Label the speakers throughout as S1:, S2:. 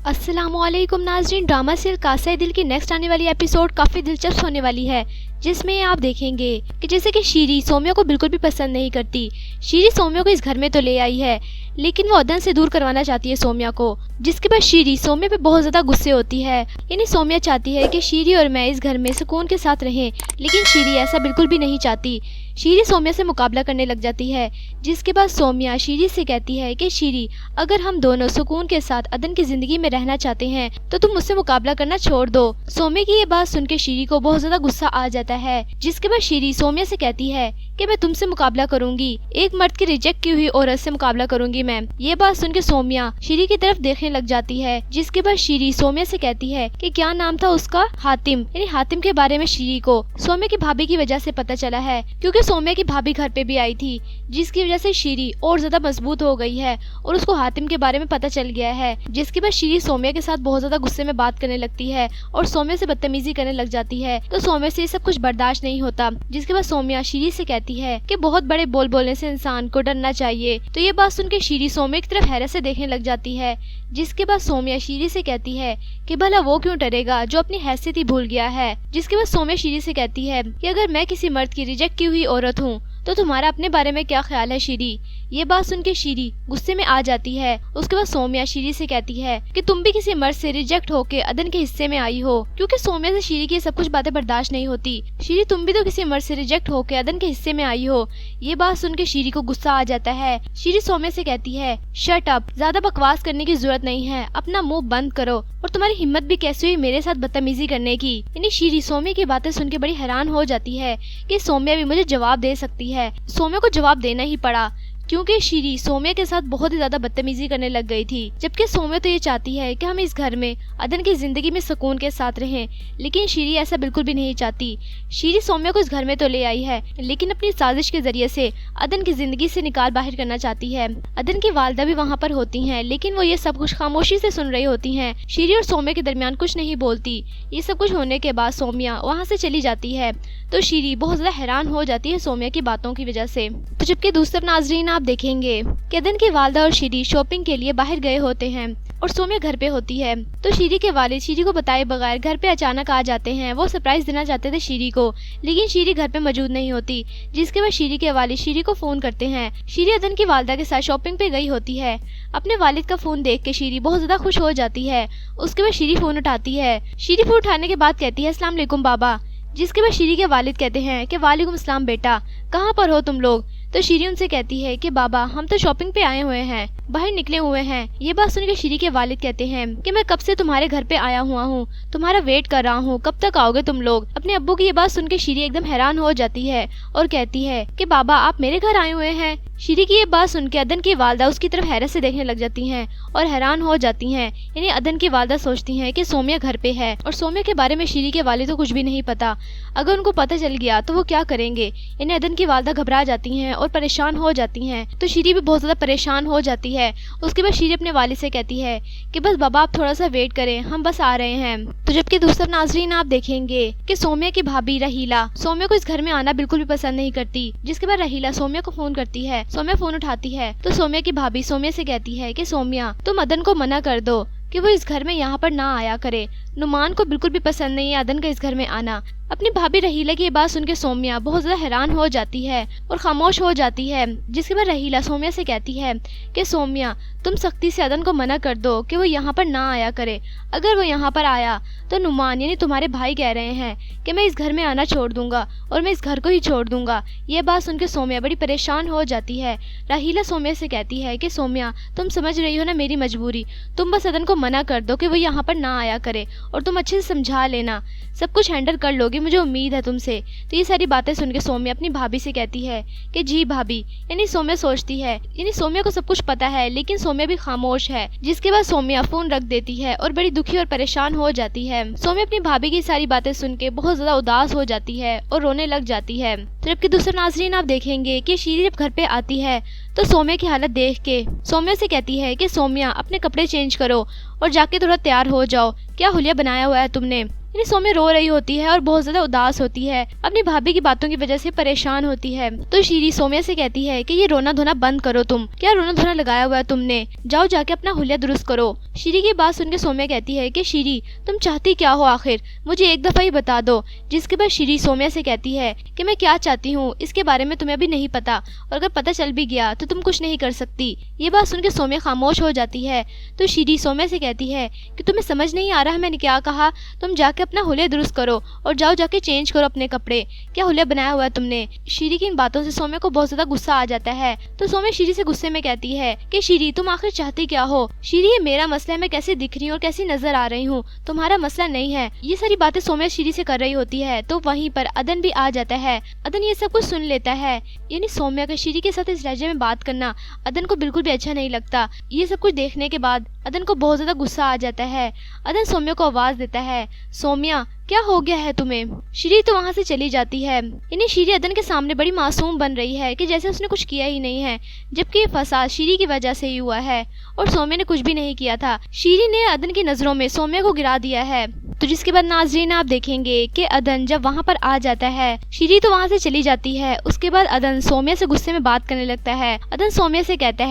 S1: अस्सलामुअलैकुम नाज़रीन, drama serial Kasa ए दिल की नेक्स्ट आने वाली एपिसोड काफ़ी दिलचस्प होने वाली है, जिसमें आप देखेंगे कि जैसे कि शीरी सोम्या को बिल्कुल भी पसंद नहीं करती। शीरी सोम्या को इस घर में तो ले आई है, लेकिन वो अदन से दूर करवाना चाहती है सोम्या को, जिसके बाद शीरी सोम्या पे बहुत ज़्यादा गुस्से होती है। यानी सोम्या चाहती है कि शीरी और मैं इस घर में सुकून के साथ रहें, लेकिन शीरी ऐसा बिल्कुल भी नहीं चाहती। शीरी सोम्या से मुकाबला करने लग जाती है, जिसके बाद सोम्या शीरी से कहती है कि शीरी, अगर हम दोनों सुकून के साथ अदन की जिंदगी में रहना चाहते हैं तो तुम मुझसे मुकाबला करना छोड़ दो। सोम्या की ये बात सुन के शीरी को बहुत ज्यादा गुस्सा आ जाता है, जिसके बाद शीरी सोम्या से कहती है कि मैं तुमसे मुकाबला करूंगी, एक मर्द की रिजेक्ट की हुई औरत से मुकाबला करूंगी मैं। ये बात सुन के सोम्या शीरी की तरफ देखने लग जाती है, जिसके बाद शीरी सोम्या से कहती है कि क्या नाम था उसका, हातिम। यानी हातिम के बारे में शीरी को सोम्या की भाभी की वजह से पता चला है, क्योंकि सोम्या की भाभी घर पे भी आई थी, जिसकी वजह से शीरी और ज्यादा मजबूत हो गई है और उसको हातिम के बारे में पता चल गया है। जिसके बाद शीरी सोम्या के साथ बहुत ज्यादा गुस्से में बात करने लगती है और सोम्या से बदतमीजी करने लग जाती है, तो सोम्या से ये सब कुछ बर्दाश्त नहीं होता। जिसके बाद सोम्या शीरी से कहती है कि बहुत बड़े बोल बोलने से इंसान को डरना चाहिए। तो ये बात सुन के शीरी सोम्या की तरफ हैरत से देखने लग जाती है, जिसके बाद सोम्या शीरी से कहती है कि भला वो क्यों डरेगा जो अपनी हैसियत ही भूल गया है। जिसके बाद सोम्या शीरी से कहती है कि अगर मैं किसी मर्द की रिजेक्ट की हुई औरत हूँ तो तुम्हारा अपने बारे में क्या ख्याल है शीरी। ये बात सुन के शीरी गुस्से में आ जाती है। उसके बाद सोम्या शीरी से कहती है कि तुम भी किसी मर्द से रिजेक्ट होके अदन के हिस्से में आई हो, क्योंकि सोम्या से शीरी की सब कुछ बातें बर्दाश्त नहीं होती। शीरी, तुम भी तो किसी मर्द से रिजेक्ट होके अदन के हिस्से में आई हो। ये बात सुन के शीरी को गुस्सा आ जाता है। शीरी सोम्या से कहती है, शट अप, ज्यादा बकवास करने की जरूरत नहीं है, अपना मुंह बंद करो, और तुम्हारी हिम्मत भी कैसे हुई मेरे साथ बदतमीजी करने की। यानी शीरी सोम्या की बातें सुन के बड़ी हैरान हो जाती है कि सोम्या भी मुझे जवाब दे सकती है। सोम्या को जवाब देना ही पड़ा, क्योंकि शीरी सोम्या के साथ बहुत ही ज्यादा बदतमीजी करने लग गई थी। जबकि सोम्या तो ये चाहती है कि हम इस घर में अदन की जिंदगी में सुकून के साथ रहें, लेकिन शीरी ऐसा बिल्कुल भी नहीं चाहती। शीरी सोम्या को इस घर में तो ले आई है, लेकिन अपनी साजिश के जरिए से अदन की जिंदगी से निकाल बाहर करना चाहती है। अदन की वालदा भी वहाँ पर होती है, लेकिन वो ये सब कुछ खामोशी से सुन रही होती है। शीरी और सोम्या के दरमियान कुछ नहीं बोलती। ये सब कुछ होने के बाद सोम्या वहाँ से चली जाती है, तो शीरी बहुत ज्यादा हैरान हो जाती है सोम्या की बातों की वजह से। तो जबकि दूसरे नाजरीन आप देखेंगे कि अदन की वालदा और शीरी शॉपिंग के लिए बाहर गए होते हैं और सोम्या घर पे होती है, तो शीरी के वालिद शीरी को बताए बगैर घर पे अचानक आ जाते हैं। वो सरप्राइज देना चाहते थे शीरी को, लेकिन शीरी घर पे मौजूद नहीं होती। जिसके बाद शीरी के वालिद शीरी को फोन करते हैं। शीरी अदन की वालदा के साथ शॉपिंग पे गई होती है। अपने वालिद का फोन देख के शीरी बहुत ज्यादा खुश हो जाती है। उसके बाद शीरी फोन उठाती है। शीरी फोन उठाने के बाद कहती है, अस्सलाम वालेकुम बाबा। जिसके बाद शीरी के वालिद कहते हैं कि वालेकुम अस्सलाम बेटा, कहाँ पर हो तुम लोग। तो शीरी उनसे कहती है कि बाबा, हम तो शॉपिंग पे आए हुए हैं, बाहर निकले हुए हैं। ये बात सुनकर शीरी के वालिद कहते हैं कि मैं कब से तुम्हारे घर पे आया हुआ हूँ, तुम्हारा वेट कर रहा हूँ, कब तक आओगे तुम लोग। अपने अब्बू की ये बात सुनकर शीरी एकदम हैरान हो जाती है और कहती है कि बाबा, आप मेरे घर आए हुए हैं। शीरी की ये बात सुन के अदन की वालदा उसकी तरफ हैरत से देखने लग जाती हैं और हैरान हो जाती हैं। यानी अदन की वालदा सोचती हैं कि सोम्या घर पे है, और सोम्या के बारे में शीरी के वालिद को कुछ भी नहीं पता। अगर उनको पता चल गया तो वो क्या करेंगे। यानी अदन की वालदा घबरा जाती हैं और परेशान हो जाती हैं, तो शीरी भी बहुत ज्यादा परेशान हो जाती है। उसके बाद शीरी अपने वालिद से कहती है कि बस बाबा, आप थोड़ा सा वेट करें, हम बस आ रहे हैं। तो जबकि दूसरा नाजरीन आप देखेंगे कि सोम्या की भाभी रहीला सोम्या को इस घर में आना बिल्कुल भी पसंद नहीं करती। जिसके बाद रहीला सोम्या को फोन करती है। सोम्या फोन उठाती है तो सोम्या की भाभी सोम्या से कहती है कि सोम्या, तुम अदन को मना कर दो कि वो इस घर में यहाँ पर ना आया करे। नुमान को बिल्कुल भी पसंद नहीं है अदन का इस घर में आना। अपनी भाभी रहीला की ये बात सुनकर सोम्या बहुत ज्यादा हैरान हो जाती है और खामोश हो जाती है। जिसके बाद रहीला सोम्या से कहती है कि सोम्या, तुम सख्ती से अदन को मना कर दो कि वो यहाँ पर ना आया करे। अगर वो यहाँ पर आया तो नुमान यानी तुम्हारे भाई कह रहे हैं कि मैं इस घर में आना छोड़ दूंगा और मैं इस घर को ही छोड़ दूंगा। ये बात सुनकर सोम्या बड़ी परेशान हो जाती है। रहीला सोम्या से कहती है कि सोम्या, तुम समझ रही हो ना मेरी मजबूरी, तुम बस अदन को मना कर दो कि वो यहाँ पर ना आया करे और तुम अच्छे से समझा लेना, सब कुछ हैंडल कर लोगी, मुझे उम्मीद है तुमसे। तो ये सारी बातें सुनकर सोम्या अपनी भाभी से कहती है कि जी भाभी। यानी सोम्या सोचती है, यानी सोम्या को सब कुछ पता है, लेकिन सोम्या भी खामोश है। जिसके बाद सोम्या फोन रख देती है और बड़ी दुखी और परेशान हो जाती है। सोम्या अपनी भाभी की सारी बातें सुन के बहुत ज्यादा उदास हो जाती है और रोने लग जाती है। तो जबकि दूसरा नाजरीन आप देखेंगे कि शीरी जब घर पे आती है तो सोम्या की हालत देख के सोम्या से कहती है कि सोम्या, अपने कपड़े चेंज करो और जाके थोड़ा तैयार हो जाओ, क्या हुलिया बनाया हुआ है तुमने। यानी सौम्या रो रही होती है और बहुत ज्यादा उदास होती है, अपनी भाभी की बातों की वजह से परेशान होती है। तो शीरी सौम्या से कहती है कि ये रोना धोना बंद करो, तुम क्या रोना धोना लगाया हुआ है तुमने, जाओ जाके अपना हुलिया दुरुस्त करो। शीरी की बात सुनकर सौम्या कहती है कि शीरी तुम चाहती क्या हो आखिर, मुझे एक दफा ही बता दो। जिसके बाद शीरी सौम्या से कहती है कि मैं क्या चाहती हूँ इसके बारे में तुम्हें अभी नहीं पता, और अगर पता चल भी गया तो तुम कुछ नहीं कर सकती। ये बात सुनकर सौम्या खामोश हो जाती है। तो शीरी सौम्या से कहती है कि तुम्हें समझ नहीं आ रहा है मैंने क्या कहा, तुम जाके अपना हुलिया दुरुस्त करो और जाओ जाके चेंज करो अपने कपड़े, क्या हुलिया बनाया हुआ है तुमने। शीरी की इन बातों से सौम्या को बहुत ज्यादा गुस्सा आ जाता है। तो सौम्या शीरी से गुस्से में कहती है कि शीरी तुम आखिर चाहती क्या हो। शीरी ये मेरा मसला है, मैं कैसी दिख रही हूँ और कैसी नजर आ रही हूँ, तुम्हारा मसला नहीं है। ये सारी बातें सौम्या शीरी से कर रही होती है। तो वहीं पर अदन भी आ जाता है। अदन ये सब कुछ सुन लेता है। यानी सौम्या का शीरी के साथ इस लहजे में बात करना अदन को बिल्कुल भी अच्छा नहीं लगता। ये सब कुछ देखने के बाद अदन को बहुत ज्यादा गुस्सा आ जाता है। अदन सौम्या को आवाज देता है, सौम्या क्या हो गया है तुम्हें। शीरी तो वहाँ से चली जाती है। यानी शीरी अदन के सामने बड़ी मासूम बन रही है कि जैसे उसने कुछ किया ही नहीं है, जबकि ये फसाद शीरी की वजह से ही हुआ है और सौम्या ने कुछ भी नहीं किया था। शीरी ने अदन की नजरों में सौम्या को गिरा दिया है। तो जिसके बाद नाजरीन आप देखेंगे कि अदन जब वहाँ पर आ जाता है, शीरी तो वहाँ से चली जाती है। उसके बाद अदन सौम्या से गुस्से में बात करने लगता है। अदन सौम्या से कहता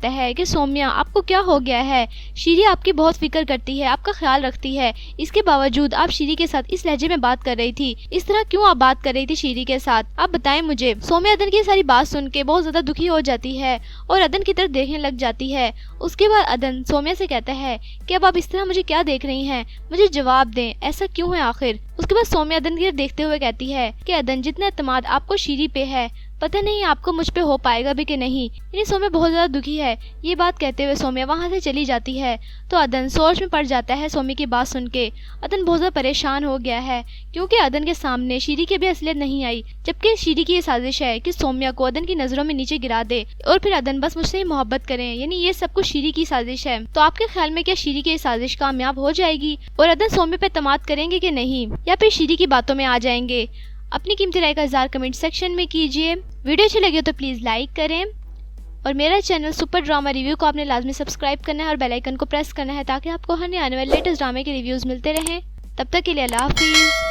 S1: है कि सौम्या आपको क्या हो गया है, शीरी आपकी बहुत फिक्र करती है, आपका ख्याल रखती है, इसके बावजूद आप शीरी के साथ इस लहजे में बात कर रही थी, इस तरह क्यों आप बात कर रही थी शीरी के साथ, आप बताएं मुझे। सौम्या अदन की सारी बात सुन के बहुत ज्यादा दुखी हो जाती है और अदन की तरफ देखने लग जाती है। उसके बाद अदन सौम्या से कहता है कि अब आप इस तरह मुझे क्या देख रही हैं, मुझे जवाब दें, ऐसा क्यों है आखिर। उसके बाद सौम्या अदन की तरफ देखते हुए कहती है कि अदन जितना एतमाद आपको शीरी पे है, पता नहीं आपको मुझ पे हो पाएगा भी कि नहीं। यानी सौम्या बहुत ज्यादा दुखी है। ये बात कहते हुए सौम्या वहाँ से चली जाती है। तो अदन सोच में पड़ जाता है सौम्या की बात सुन के। अदन बहुत ज्यादा परेशान हो गया है क्योंकि अदन के सामने शीरी की भी असलियत नहीं आई, जबकि शीरी की ये साजिश है कि सौम्या को अदन की नजरों में नीचे गिरा दे और फिर अदन बस मुझसे ही मोहब्बत करें। यानी ये सब कुछ शीरी की साजिश है। तो आपके ख्याल में क्या शीरी की ये साजिश कामयाब हो जाएगी और अदन सौम्या पे एतमाद करेंगे कि नहीं, या फिर शीरी की बातों में आ जाएंगे। अपनी कीमती राय का इज़हार कमेंट सेक्शन में कीजिए। वीडियो अच्छी लगी हो तो प्लीज़ लाइक करें और मेरा चैनल सुपर ड्रामा रिव्यू को आपने लाजमी सब्सक्राइब करना है और बेल आइकन को प्रेस करना है ताकि आपको हर आने वाले लेटेस्ट ड्रामे के रिव्यूज़ मिलते रहें। तब तक के लिए अल्लाह हाफिज़।